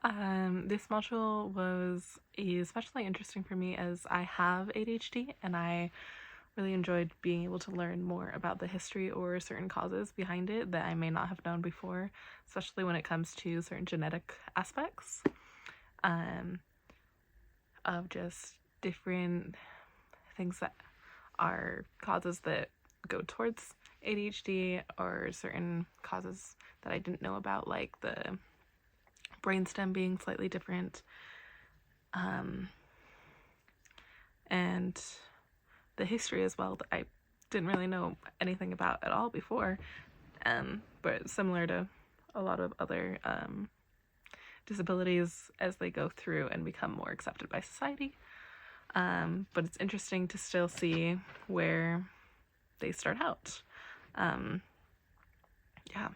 This module was especially interesting for me as I have ADHD and I really enjoyed being able to learn more about the history or certain causes behind it that I may not have known before, especially when it comes to certain genetic aspects um, of just different things that are causes that go towards ADHD or certain causes that I didn't know about, like the brainstem being slightly different. And the history as well that I didn't really know anything about at all before, but similar to a lot of other disabilities as they go through and become more accepted by society. But it's interesting to still see where they start out. Yeah.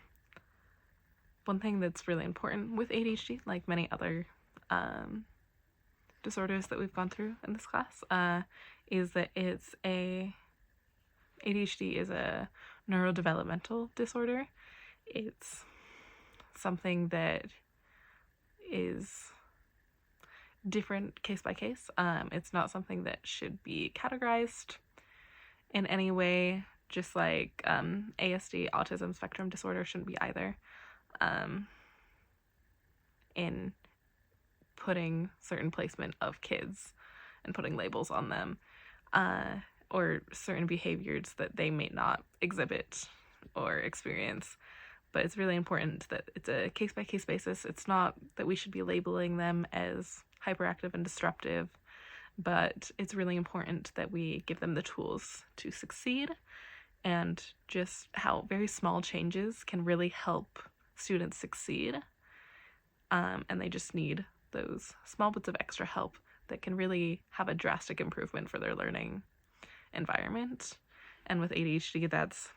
One thing that's really important with ADHD, like many other disorders that we've gone through in this class, is that ADHD is a neurodevelopmental disorder. It's something that is different case by case. It's not something that should be categorized in any way, just like ASD, autism spectrum disorder, shouldn't be either, in putting certain placement of kids and putting labels on them, or certain behaviors that they may not exhibit or experience. But it's really important that it's a case-by-case basis. It's not that we should be labeling them as hyperactive and disruptive, but it's really important that we give them the tools to succeed, and just how very small changes can really help students succeed. And they just need those small bits of extra help that can really have a drastic improvement for their learning environment. And with ADHD, that's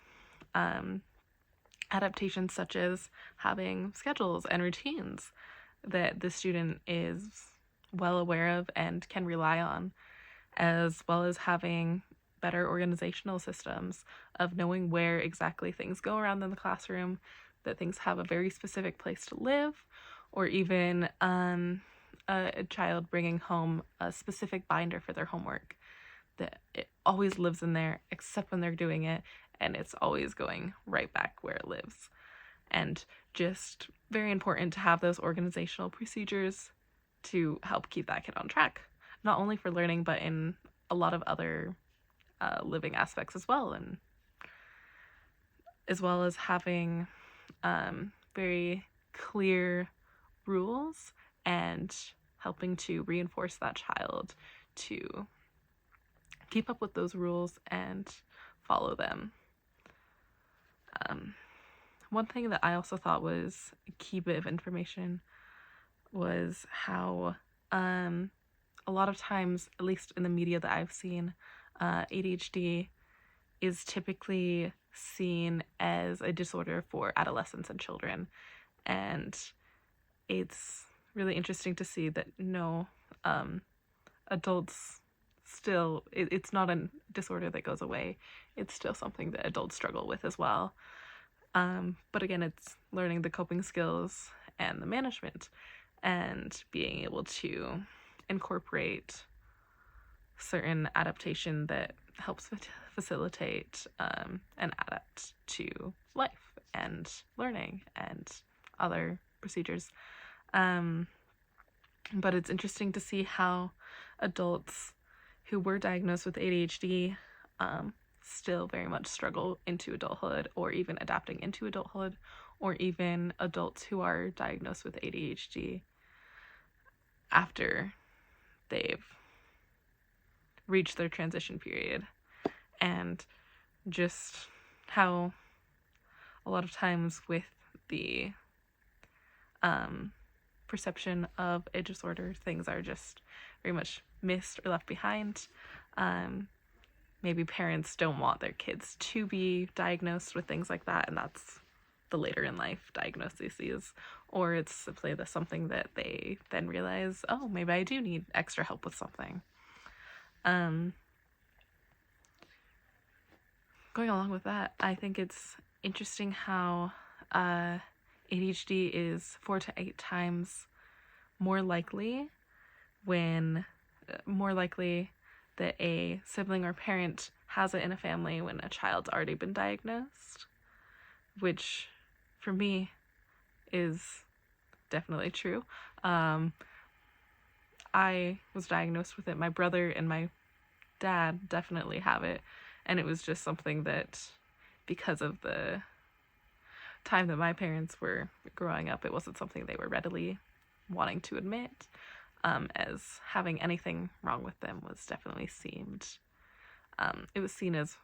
adaptations such as having schedules and routines that the student is well aware of and can rely on, as well as having better organizational systems of knowing where exactly things go around in the classroom, that things have a very specific place to live, or even a child bringing home a specific binder for their homework, that it always lives in there except when they're doing it, and it's always going right back where it lives. And just very important to have those organizational procedures to help keep that kid on track, not only for learning, but in a lot of other living aspects as well, and as well as having very clear rules and helping to reinforce that child to keep up with those rules and follow them. One thing that I also thought was a key bit of information was how a lot of times, at least in the media that I've seen, ADHD is typically seen as a disorder for adolescents and children. And it's really interesting to see that no, adults still, it's not a disorder that goes away. It's still something that adults struggle with as well. But again, it's learning the coping skills and the management and being able to incorporate certain adaptation that helps facilitate and adapt to life and learning and other procedures. But it's interesting to see how adults who were diagnosed with ADHD still very much struggle into adulthood, or even adapting into adulthood, or even adults who are diagnosed with ADHD after they've reached their transition period. And just how a lot of times with the perception of a disorder, things are just very much missed or left behind. Maybe parents don't want their kids to be diagnosed with things like that, and that's the later in life diagnoses, or it's simply something that they then realize, oh, maybe I do need extra help with something. Going along with that, I think it's interesting how ADHD is 4 to 8 times more likely more likely that a sibling or parent has it in a family when a child's already been diagnosed, which for me is definitely true. I was diagnosed with it. My brother and my dad definitely have it, and it was just something that, because of the time that my parents were growing up, it wasn't something they were readily wanting to admit, as having anything wrong with them was definitely it was seen as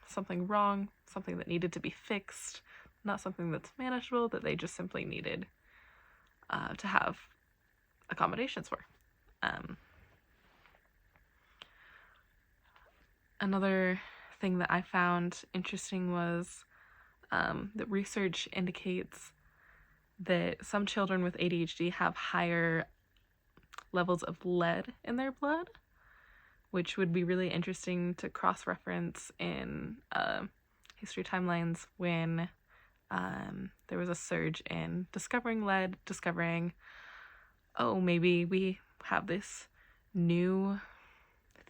something wrong, something that needed to be fixed, not something that's manageable, that they just simply needed to have accommodations for. Another thing that I found interesting was that research indicates that some children with ADHD have higher levels of lead in their blood, which would be really interesting to cross-reference in history timelines when there was a surge in discovering lead, discovering, oh, maybe we have this new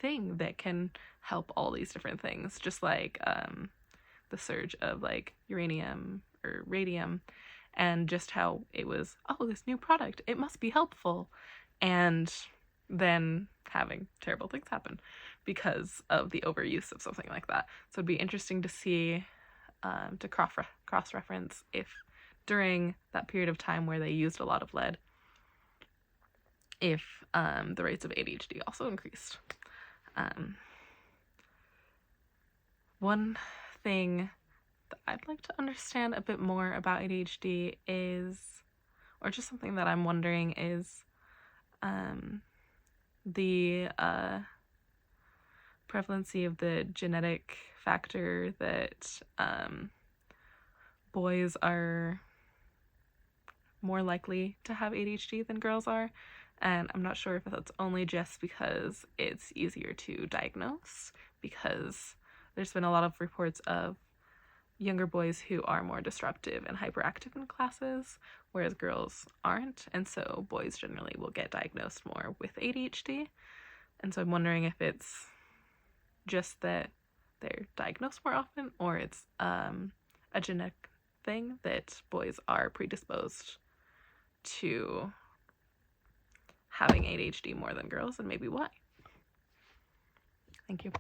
thing that can help all these different things, just like the surge of like uranium or radium, and just how it was, oh, this new product, it must be helpful, and then having terrible things happen because of the overuse of something like that. So it'd be interesting to see, to cross-reference if during that period of time where they used a lot of lead, if the rates of ADHD also increased. One thing that I'd like to understand a bit more about ADHD is, or just something that I'm wondering is, the prevalency of the genetic factor that boys are more likely to have ADHD than girls are. And I'm not sure if that's only just because it's easier to diagnose, because there's been a lot of reports of younger boys who are more disruptive and hyperactive in classes, whereas girls aren't, and so boys generally will get diagnosed more with ADHD. And so I'm wondering if it's just that they're diagnosed more often, or it's a genetic thing that boys are predisposed to having ADHD more than girls, and maybe why. Thank you.